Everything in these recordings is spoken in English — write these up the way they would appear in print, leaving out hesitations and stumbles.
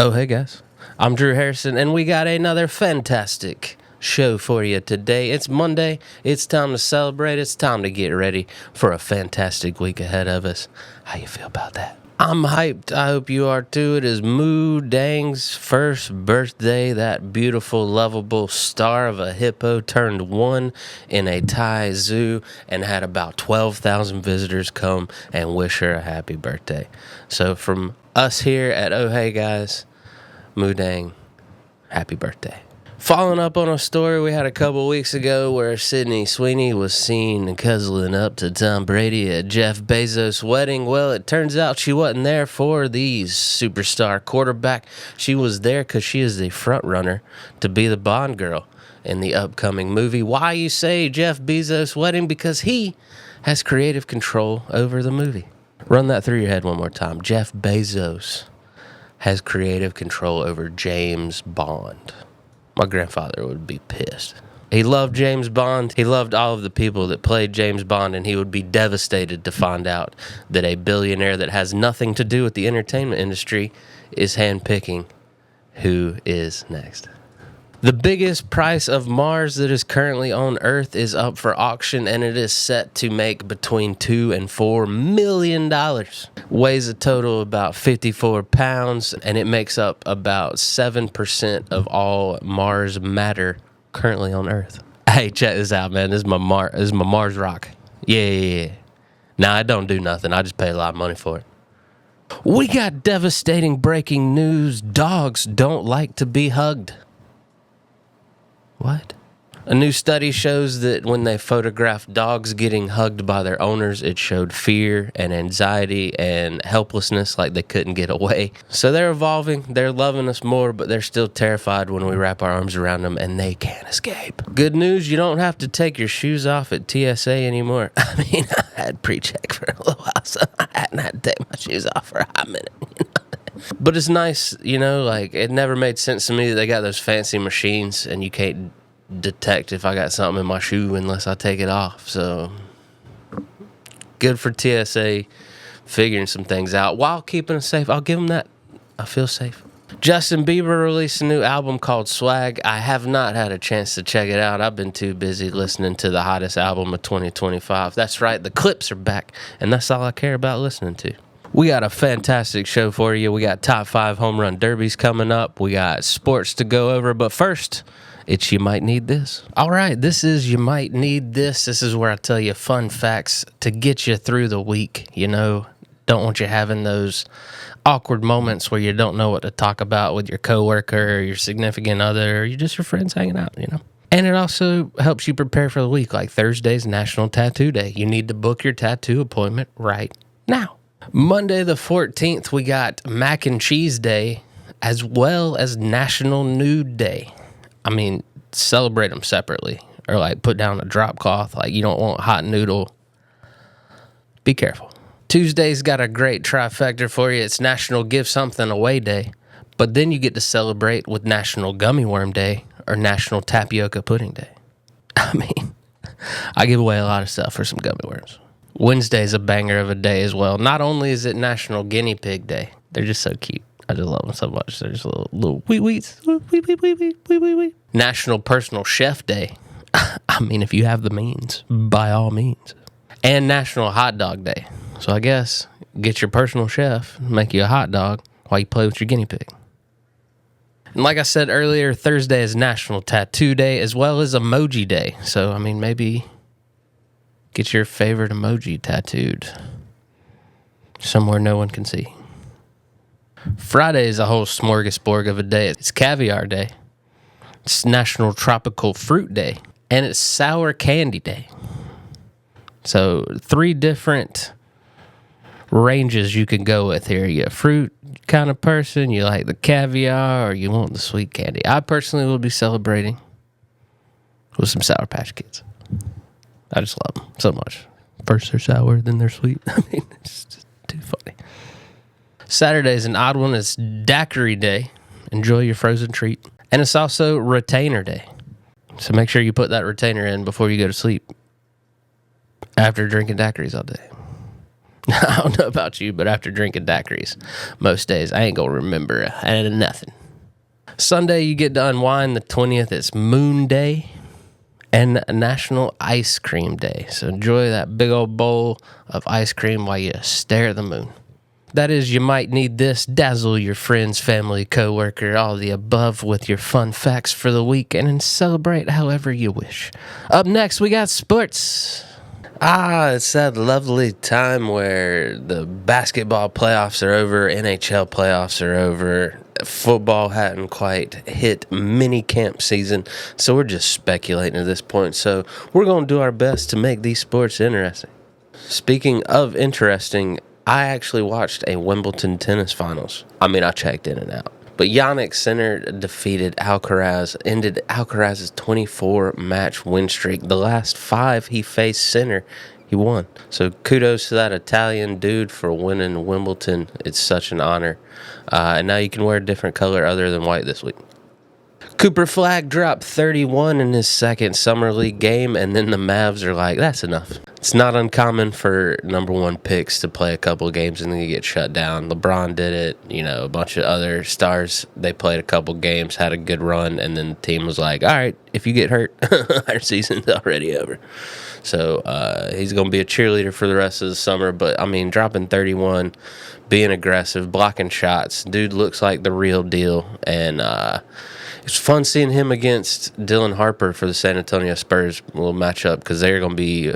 Oh, hey guys. I'm Drew Harrison, and we got another fantastic show for you today. It's Monday. It's time to celebrate. It's time to get ready for a fantastic week ahead of us. How you feel about that? I'm hyped. I hope you are too. It is Deng's first birthday. That beautiful, lovable star of a hippo turned one in a Thai zoo and had about 12,000 visitors come and wish her a happy birthday. So from us here at Oh Hey Guys, Deng, happy birthday. Following up on a story we had a couple weeks ago where Sweeney was seen cuzzling up to Tom Brady at Jeff Bezos' wedding. Well, it turns out she wasn't there for the superstar quarterback. She was there because she is the front runner to be the Bond girl in the upcoming movie. Why, you say, Jeff Bezos' wedding? Because he has creative control over the movie. Run that through your head one more time. Jeff Bezos has creative control over James Bond. My grandfather would be pissed. He loved James Bond. He loved all of the people that played James Bond, and he would be devastated to find out that a billionaire that has nothing to do with the entertainment industry is handpicking who is next. The biggest price of Mars that is currently on Earth is up for auction, and it is set to make between $2 and $4 million. Weighs a total of about 54 pounds, and it makes up about 7% of all Mars matter currently on Earth. Hey, check this out, man. This is my Mars rock. Yeah. Now, I don't do nothing. I just pay a lot of money for it. We got devastating breaking news. Dogs don't like to be hugged. What? A new study shows that when they photographed dogs getting hugged by their owners, it showed fear and anxiety and helplessness, like they couldn't get away. So they're evolving, they're loving us more, but they're still terrified when we wrap our arms around them and they can't escape. Good news, you don't have to take your shoes off at TSA anymore. I mean, I had pre-check for a little while, so I hadn't had to take my shoes off for a hot minute, But it's nice, like, it never made sense to me that they got those fancy machines and you can't detect if I got something in my shoe unless I take it off. So good for TSA figuring some things out while keeping us safe. I'll give them that. I feel safe. Justin Bieber released a new album called Swag. I have not had a chance to check it out. I've been too busy listening to the hottest album of 2025. That's right, the clips are back, and that's all I care about listening to. We got a fantastic show for you. We got top 5 home run derbies coming up. We got sports to go over, but first, it's You Might Need This. All right, this is You Might Need This. This is where I tell you fun facts to get you through the week. Don't want you having those awkward moments where you don't know what to talk about with your coworker or your significant other or your friends hanging out, And it also helps you prepare for the week, like Thursday's National Tattoo Day. You need to book your tattoo appointment right now. Monday the 14th, we got Mac and Cheese Day, as well as National Nude Day. I mean, celebrate them separately, or like put down a drop cloth. Like, you don't want hot noodle. Be careful. Tuesday's got a great trifecta for you. It's National Give Something Away Day, but then you get to celebrate with National Gummy Worm Day or National Tapioca Pudding Day. I mean, I give away a lot of stuff for some gummy worms. Wednesday's a banger of a day as well. Not only is it National Guinea Pig Day, they're just so cute. I just love them so much. They're just little wee-weets. Wee. National Personal Chef Day. I mean, if you have the means, by all means. And National Hot Dog Day. So I guess get your personal chef, make you a hot dog while you play with your guinea pig. And like I said earlier, Thursday is National Tattoo Day as well as Emoji Day. So, I mean, maybe get your favorite emoji tattooed somewhere no one can see. Friday is a whole smorgasbord of a day. It's Caviar Day. It's National Tropical Fruit Day. And it's Sour Candy Day. So 3 different ranges you can go with here. You're a fruit kind of person, you like the caviar, or you want the sweet candy. I personally will be celebrating with some Sour Patch Kids. I just love them so much. First they're sour, then they're sweet. I mean, it's just too funny. Saturday's an odd one. It's Daiquiri Day. Enjoy your frozen treat. And it's also Retainer Day. So make sure you put that retainer in before you go to sleep after drinking daiquiris all day. I don't know about you, but after drinking daiquiris most days, I ain't going to remember nothing. Sunday, you get to unwind. The 20th, it's Moon Day and National Ice Cream Day. So enjoy that big old bowl of ice cream while you stare at the moon. That is, you might need this. Dazzle your friends, family, coworker, all the above with your fun facts for the week and then celebrate however you wish. Up next, we got sports. It's that lovely time where the basketball playoffs are over, NHL playoffs are over. Football hadn't quite hit mini camp season, so we're just speculating at this point. So we're going to do our best to make these sports interesting. Speaking of interesting, I actually watched a Wimbledon tennis finals. I checked in and out. But Yannick Sinner defeated Alcaraz, ended Alcaraz's 24-match win streak. The last 5 he faced Sinner, he won. So kudos to that Italian dude for winning Wimbledon. It's such an honor. And now you can wear a different color other than white this week. Cooper Flagg dropped 31 in his second Summer League game, and then the Mavs are like, that's enough. It's not uncommon for number 1 picks to play a couple of games and then you get shut down. LeBron did it, a bunch of other stars. They played a couple games, had a good run, and then the team was like, all right, if you get hurt, our season's already over. So he's going to be a cheerleader for the rest of the summer. But, dropping 31, being aggressive, blocking shots. Dude looks like the real deal. And it's fun seeing him against Dylan Harper for the San Antonio Spurs. We'll match up because they're going to be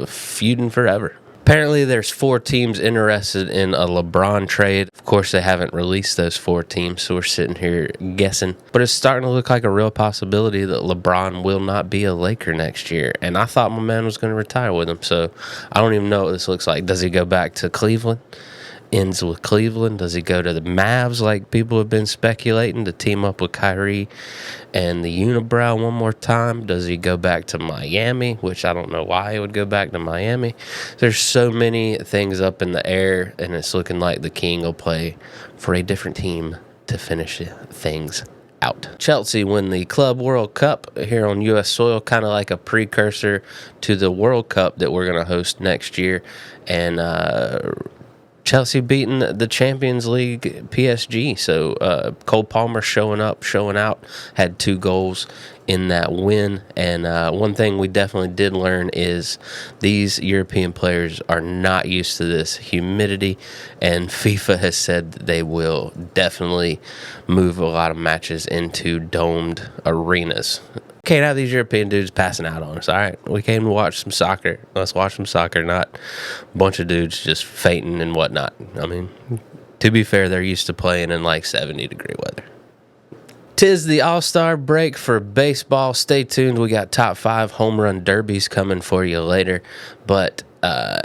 feuding forever. Apparently, there's 4 teams interested in a LeBron trade. Of course, they haven't released those 4 teams, so we're sitting here guessing. But it's starting to look like a real possibility that LeBron will not be a Laker next year. And I thought my man was going to retire with him, so I don't even know what this looks like. Does he go back to Cleveland? Ends with Cleveland? Does he go to the Mavs like people have been speculating to team up with Kyrie and the Unibrow one more time? Does he go back to Miami, which I don't know why he would go back to Miami? There's so many things up in the air, and it's looking like the King will play for a different team to finish things out. Chelsea win the Club World Cup here on U.S. soil, kind of like a precursor to the World Cup that we're going to host next year. And Chelsea beating the Champions League PSG. So Cole Palmer showing out, had 2 goals in that win. And one thing we definitely did learn is these European players are not used to this humidity, and FIFA has said that they will definitely move a lot of matches into domed arenas. Can't have these European dudes passing out on us. All right, we came to watch some soccer. Let's watch some soccer, not a bunch of dudes just fainting and whatnot. To be fair, they're used to playing in like 70-degree weather. 'Tis the All-Star break for baseball. Stay tuned. We got top 5 home run derbies coming for you later. But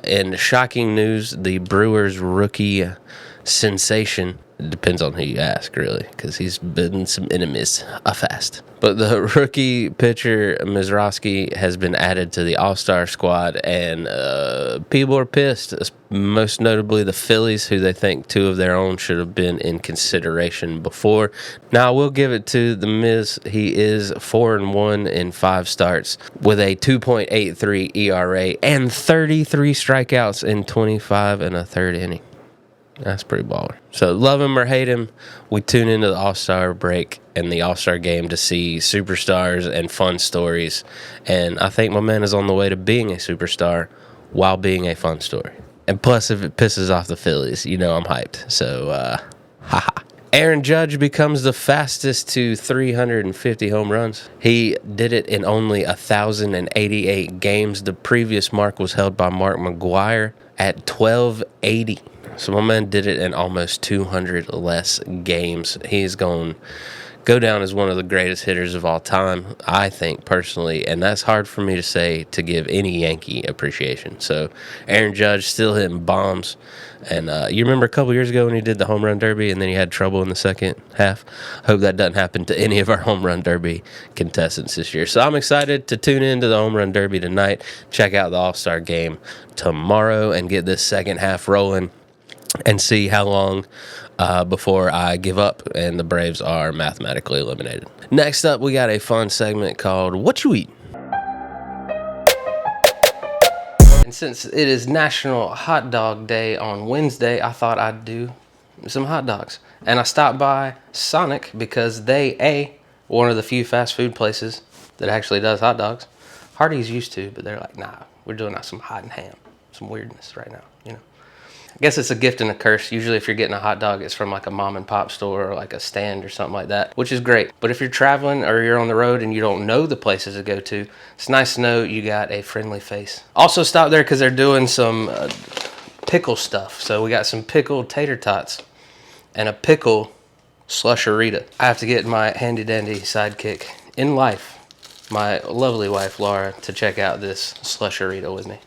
in shocking news, the Brewers rookie sensation, it depends on who you ask, really, because he's been some enemies fast. But the rookie pitcher, Mizraski, has been added to the All-Star squad, and people are pissed, most notably the Phillies, who they think 2 of their own should have been in consideration before. Now, I will give it to the Miz. He is 4-1 in 5 starts with a 2.83 ERA and 33 strikeouts in 25 1/3 inning. That's pretty baller. So love him or hate him, we tune into the All-Star break and the All-Star game to see superstars and fun stories. And I think my man is on the way to being a superstar while being a fun story. And plus, if it pisses off the Phillies, I'm hyped. So, haha. Aaron Judge becomes the fastest to 350 home runs. He did it in only 1,088 games. The previous mark was held by Mark McGwire at 1,280. So my man did it in almost 200 less games. He's going to go down as one of the greatest hitters of all time, I think, personally. And that's hard for me to say to give any Yankee appreciation. So Aaron Judge still hitting bombs. And you remember a couple years ago when he did the home run derby and then he had trouble in the second half? Hope that doesn't happen to any of our home run derby contestants this year. So I'm excited to tune into the home run derby tonight, check out the All-Star game tomorrow, and get this second half rolling and see how long before I give up and the Braves are mathematically eliminated. Next up, we got a fun segment called What You Eatin'? And since it is National Hot Dog Day on Wednesday, I thought I'd do some hot dogs. And I stopped by Sonic because they, one of the few fast food places that actually does hot dogs. Hardee's used to, but they're like, nah, we're doing some hot and ham. Some weirdness right now, you know. I guess it's a gift and a curse. Usually if you're getting a hot dog, it's from like a mom and pop store or like a stand or something like that, which is great. But if you're traveling or you're on the road and you don't know the places to go to, it's nice to know you got a friendly face. Also stop there because they're doing some pickle stuff. So we got some pickled tater tots and a pickle slusharita. I have to get my handy dandy sidekick in life, my lovely wife Laura, to check out this slusharita with me.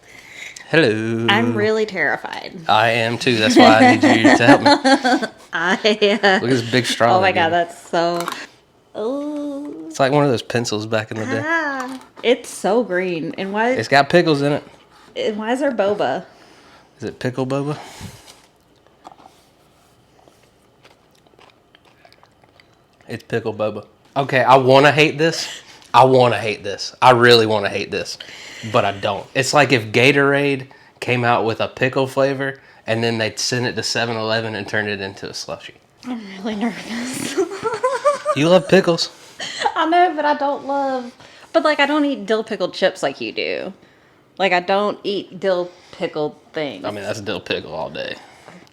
Hello. I'm really terrified. I am too. That's why I need you to help me. Look at this big straw. Oh my god, that's so. Oh. It's like one of those pencils back in the day. It's so green, and why? It's got pickles in it. And why is there boba? Is it pickle boba? It's pickle boba. Okay, I want to hate this. I really want to hate this, but I don't. It's like if Gatorade came out with a pickle flavor and then they'd send it to 7-Eleven and turned it into a slushie. I'm really nervous. You love pickles. I know, but I don't love... But, like, I don't eat dill pickled chips like you do. Like, I don't eat dill pickled things. I mean, that's dill pickle all day.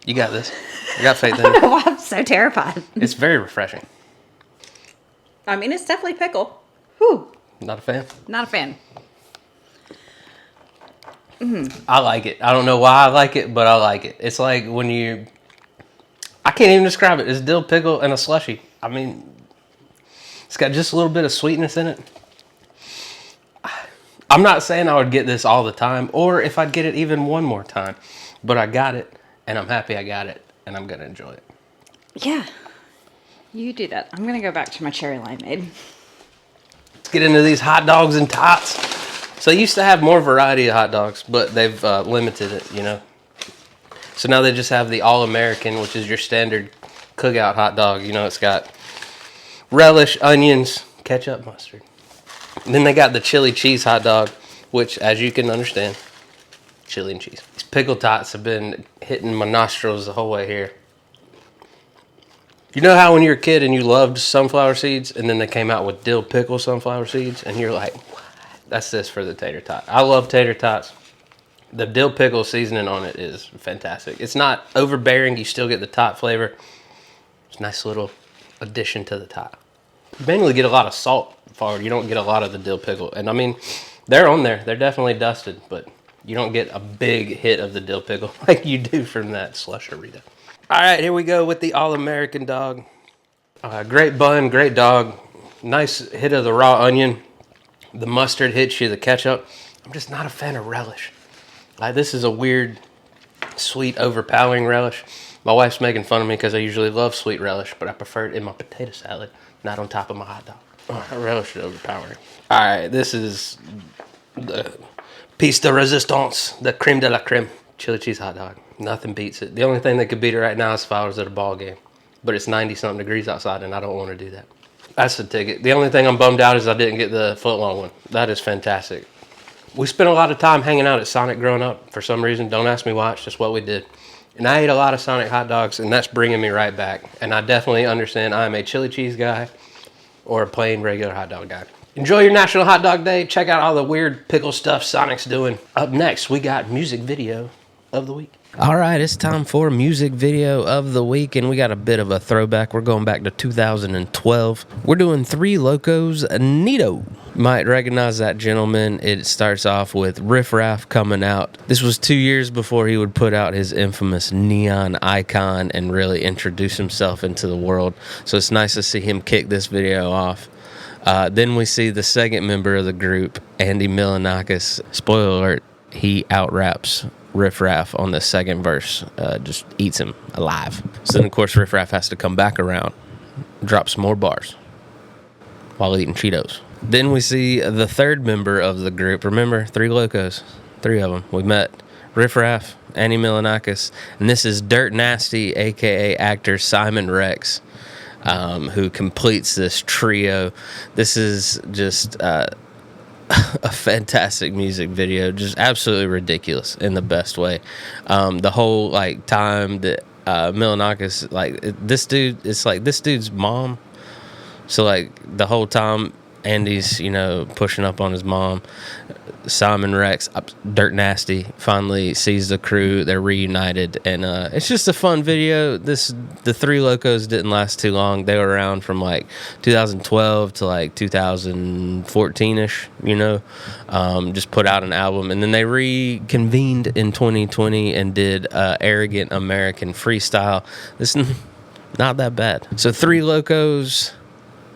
You got this. I got faith in I don't you. know why I'm so terrified. It's very refreshing. I mean, it's definitely pickle. Whew. Not a fan? Not a fan. I like it. I don't know why I like it, but I like it. It's like when you... I can't even describe it. It's dill pickle and a slushie. I mean, it's got just a little bit of sweetness in it. I'm not saying I would get this all the time, or if I'd get it even one more time, but I got it, and I'm happy I got it, and I'm going to enjoy it. Yeah. You do that. I'm going to go back to my cherry limeade. Let's get into these hot dogs and tots. So they used to have more variety of hot dogs, but they've limited it, you know. So now they just have the All-American, which is your standard cookout hot dog. You know, it's got relish, onions, ketchup, mustard. And then they got the chili cheese hot dog, which, as you can understand, chili and cheese. These pickle tots have been hitting my nostrils the whole way here. You know how when you were a kid and you loved sunflower seeds, and then they came out with dill pickle sunflower seeds, and you're like, what? That's this for the tater tot. I love tater tots. The dill pickle seasoning on it is fantastic. It's not overbearing. You still get the tot flavor. It's a nice little addition to the tot. You mainly get a lot of salt forward. You don't get a lot of the dill pickle. And I mean, they're on there. They're definitely dusted, but you don't get a big hit of the dill pickle like you do from that Slusharita. All right, here we go with the All-American dog. Great bun, great dog. Nice hit of the raw onion. The mustard hits you, the ketchup. I'm just not a fan of relish. This is a weird, sweet, overpowering relish. My wife's making fun of me because I usually love sweet relish, but I prefer it in my potato salad, not on top of my hot dog. Relish is overpowering. All right, this is the piece de resistance, the creme de la creme, chili cheese hot dog. Nothing beats it. The only thing that could beat it right now is if I was at a ball game, but it's 90-something degrees outside, and I don't want to do that. That's the ticket. The only thing I'm bummed out is I didn't get the footlong one. That is fantastic. We spent a lot of time hanging out at Sonic growing up for some reason. Don't ask me why. It's just what we did. And I ate a lot of Sonic hot dogs, and that's bringing me right back. And I definitely understand I'm a chili cheese guy or a plain regular hot dog guy. Enjoy your National Hot Dog Day. Check out all the weird pickle stuff Sonic's doing. Up next, we got music video of the week. All right, it's time for music video of the week, and we got a bit of a throwback. We're going back to 2012. We're doing Three Locos Nito. Might recognize that gentleman. It starts off with Riff Raff coming out. This was 2 years before he would put out his infamous Neon Icon and really introduce himself into the world. So it's nice to see him kick this video off. Then we see the second member of the group, Andy Milonakis. Spoiler alert, he out-raps Riff Raff on the second verse, just eats him alive. So then, of course, Riff Raff has to come back around, drop some more bars while eating Cheetos. Then we see the third member of the group. Remember, Three Locos, three of them. We met Riff Raff, Andy Milonakis, and this is Dirt Nasty, a.k.a. actor Simon Rex, who completes this trio. This is just a a fantastic music video, just absolutely ridiculous in the best way. The whole like time that Milanakis, like this dude, it's like this dude's mom. So like the whole time Andy's, pushing up on his mom. Simon Rex, Dirt Nasty, finally sees the crew. They're reunited, and it's just a fun video. The Three Locos didn't last too long. They were around from like 2012 to like 2014-ish, just put out an album, and then they reconvened in 2020 and did Arrogant American Freestyle. This is not that bad. So Three Locos,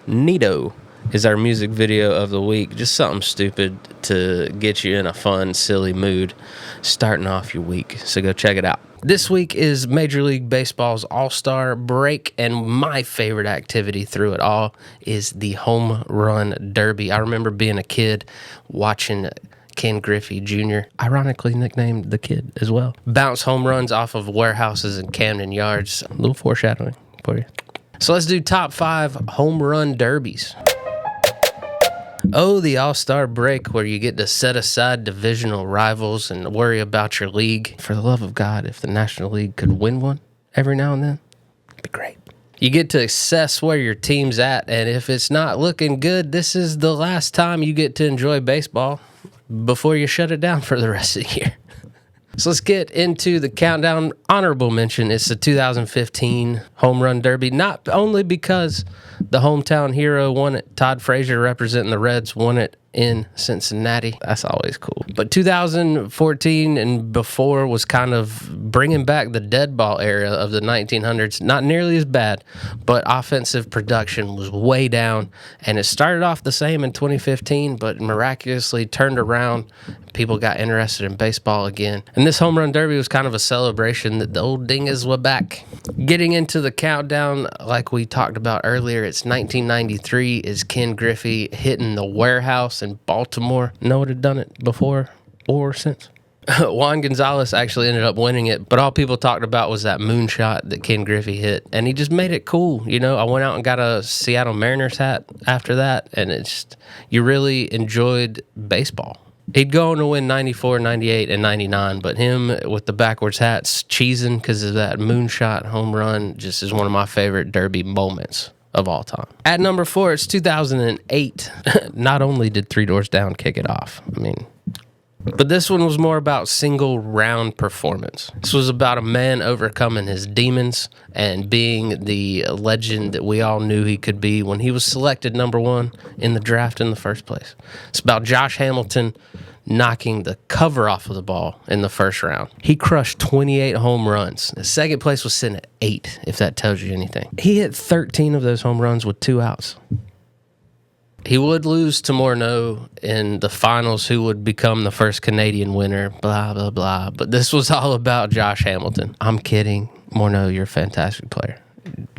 Neato is our music video of the week. Just something stupid to get you in a fun, silly mood starting off your week. So go check it out. This week is Major League Baseball's All-Star break, and my favorite activity through it all is the Home Run Derby. I remember being a kid watching Ken Griffey Jr., ironically nicknamed the Kid as well, bounce home runs off of warehouses and Camden Yards. A little foreshadowing for you. So let's do top 5 home run derbies. Oh, the All-Star break where you get to set aside divisional rivals and worry about your league. For the love of God, if the National League could win one every now and then, it'd be great. You get to assess where your team's at, and if it's not looking good, this is the last time you get to enjoy baseball before you shut it down for the rest of the year. So let's get into the countdown. Honorable mention, it's the 2015 Home Run Derby, not only because the hometown hero won it. Todd Frazier, representing the Reds, won it in Cincinnati. That's always cool. But 2014 and before was kind of bringing back the dead ball era of the 1900s. Not nearly as bad, but offensive production was way down. And it started off the same in 2015, but miraculously turned around. People got interested in baseball again. And this home run derby was kind of a celebration that the old dingas were back. Getting into the countdown, like we talked about earlier, it's 1993 is Ken Griffey hitting the warehouse in Baltimore. No one had done it before or since. Juan Gonzalez actually ended up winning it, but all people talked about was that moonshot that Ken Griffey hit, and he just made it cool. I went out and got a Seattle Mariners hat after that, and you really enjoyed baseball. He'd go on to win 94, 98, and 99, but him with the backwards hats cheesing because of that moonshot home run just is one of my favorite derby moments of all time. At number 4, it's 2008. Not only did Three Doors Down kick it off, but this one was more about single round performance. This was about a man overcoming his demons and being the legend that we all knew he could be when he was selected number 1 in the draft in the first place. It's about Josh Hamilton knocking the cover off of the ball in the first round. He crushed 28 home runs. The second place was sitting at 8, if that tells you anything. He hit 13 of those home runs with 2 outs. He would lose to Morneau in the finals, who would become the first Canadian winner, blah, blah, blah. But this was all about Josh Hamilton. I'm kidding. Morneau, you're a fantastic player.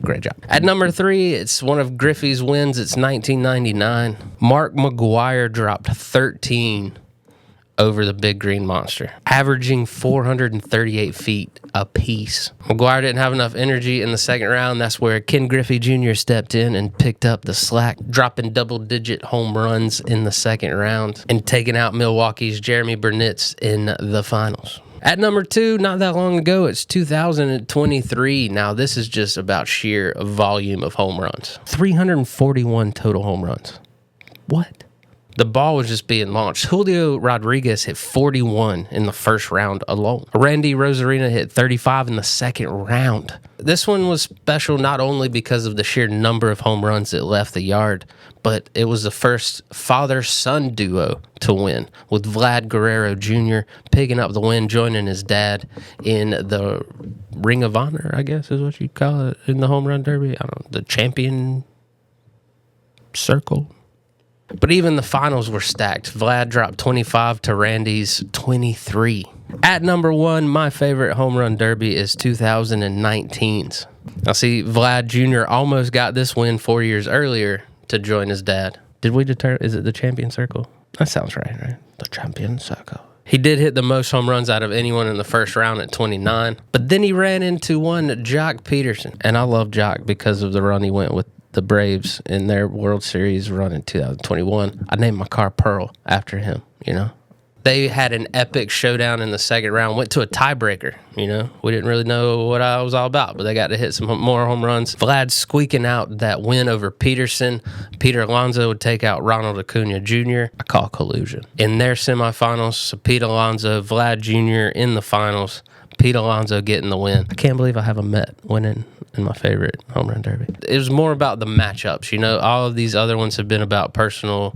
Great job. At number 3, it's one of Griffey's wins. It's 1999. Mark McGwire dropped 13 over the Big Green Monster, averaging 438 feet apiece. McGwire didn't have enough energy in the second round. That's where Ken Griffey Jr. stepped in and picked up the slack, dropping double-digit home runs in the second round and taking out Milwaukee's Jeremy Burnitz in the finals. At number 2, not that long ago, it's 2023. Now, this is just about sheer volume of home runs. 341 total home runs. What? The ball was just being launched. Julio Rodriguez hit 41 in the first round alone. Randy Rosarina hit 35 in the second round. This one was special not only because of the sheer number of home runs that left the yard, but it was the first father-son duo to win, with Vlad Guerrero Jr. picking up the win, joining his dad in the Ring of Honor, I guess is what you'd call it, in the home run derby. I don't know, the champion circle. But even the finals were stacked. Vlad dropped 25 to Randy's 23. At number 1, my favorite home run derby is 2019's. Now see, Vlad Jr. almost got this win 4 years earlier to join his dad. Did we determine, is it the champion circle? That sounds right? The champion circle. He did hit the most home runs out of anyone in the first round at 29. But then he ran into one Jock Peterson. And I love Jock because of the run he went with the Braves in their World Series run in 2021. I named my car Pearl after him, you know. They had an epic showdown in the second round, went to a tiebreaker, you know. We didn't really know what I was all about, but they got to hit some more home runs. Vlad squeaking out that win over Peterson. Peter Alonso would take out Ronald Acuna Jr. I call collusion. In their semifinals, so Pete Alonso, Vlad Jr. in the finals. Pete Alonso getting the win. I can't believe I have a Met winning in my favorite home run derby. It was more about the matchups, you know. All of these other ones have been about personal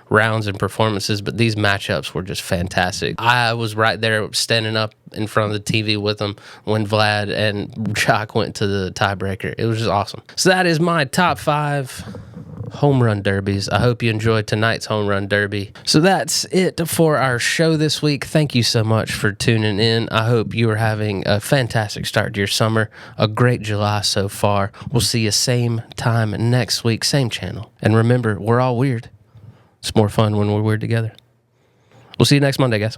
rounds and performances, but these matchups were just fantastic. I was right there standing up in front of the TV with them when Vlad and Jock went to the tiebreaker. It was just awesome. So that is my top 5 home run derbies. I hope you enjoyed tonight's home run derby. So that's it for our show this week. Thank you so much for tuning in. I hope you are having a fantastic start to your summer, a great July so far. We'll see you same time next week, same channel. And remember, we're all weird. It's more fun when we're weird together. We'll see you next Monday, guys.